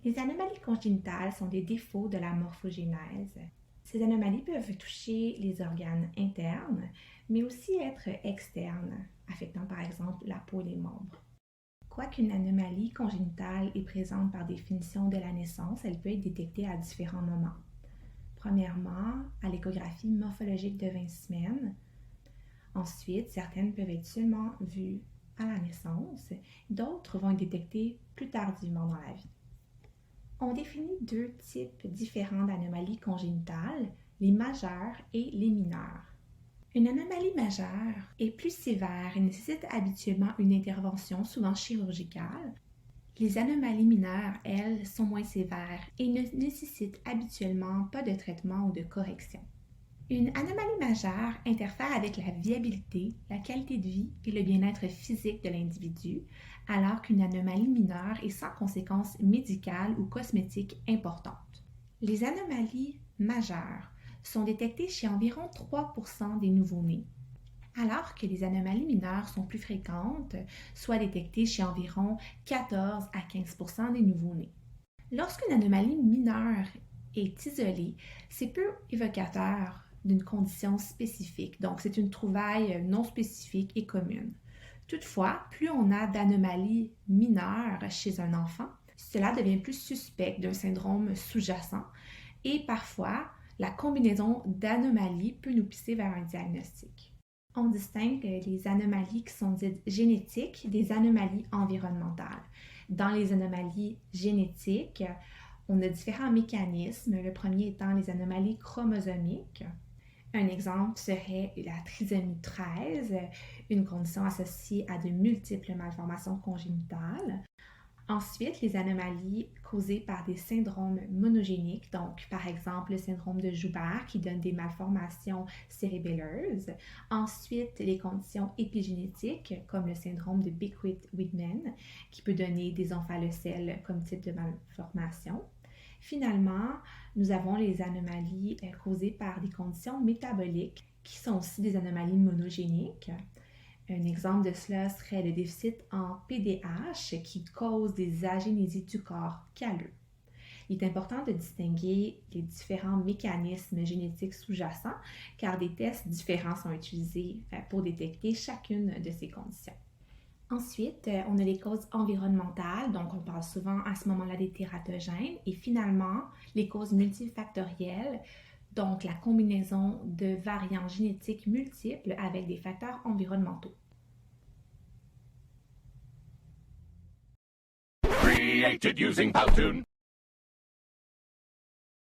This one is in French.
Les anomalies congénitales sont des défauts de la morphogénèse. Ces anomalies peuvent toucher les organes internes, mais aussi être externes, affectant par exemple la peau et les membres. Quoiqu'une anomalie congénitale est présente par définition dès la naissance, elle peut être détectée à différents moments. Premièrement, à l'échographie morphologique de 20 semaines. Ensuite, certaines peuvent être seulement vues à la naissance, d'autres vont être détectées plus tardivement dans la vie. On définit deux types différents d'anomalies congénitales, les majeures et les mineures. Une anomalie majeure est plus sévère et nécessite habituellement une intervention, souvent chirurgicale. Les anomalies mineures, elles, sont moins sévères et ne nécessitent habituellement pas de traitement ou de correction. Une anomalie majeure interfère avec la viabilité, la qualité de vie et le bien-être physique de l'individu, alors qu'une anomalie mineure est sans conséquences médicales ou cosmétiques importantes. Les anomalies majeures sont détectées chez environ 3% des nouveau-nés, alors que les anomalies mineures sont plus fréquentes, soit détectées chez environ 14 à 15% des nouveau-nés. Lorsqu'une anomalie mineure est isolée, c'est peu évocateur d'une condition spécifique, donc c'est une trouvaille non spécifique et commune. Toutefois, plus on a d'anomalies mineures chez un enfant, cela devient plus suspect d'un syndrome sous-jacent et parfois, la combinaison d'anomalies peut nous pousser vers un diagnostic. On distingue les anomalies qui sont dites génétiques des anomalies environnementales. Dans les anomalies génétiques, on a différents mécanismes, le premier étant les anomalies chromosomiques. Un exemple serait la trisomie 13, une condition associée à de multiples malformations congénitales. Ensuite, les anomalies causées par des syndromes monogéniques, donc par exemple le syndrome de Joubert qui donne des malformations cérébelleuses. Ensuite, les conditions épigénétiques comme le syndrome de Beckwith-Whitman qui peut donner des omphalocèles comme type de malformation. Finalement, nous avons les anomalies causées par des conditions métaboliques qui sont aussi des anomalies monogéniques. Un exemple de cela serait le déficit en PDH qui cause des agénésies du corps calleux. Il est important de distinguer les différents mécanismes génétiques sous-jacents car des tests différents sont utilisés pour détecter chacune de ces conditions. Ensuite, on a les causes environnementales, donc on parle souvent à ce moment-là des tératogènes, et finalement, les causes multifactorielles, donc la combinaison de variants génétiques multiples avec des facteurs environnementaux. Created using Powtoon.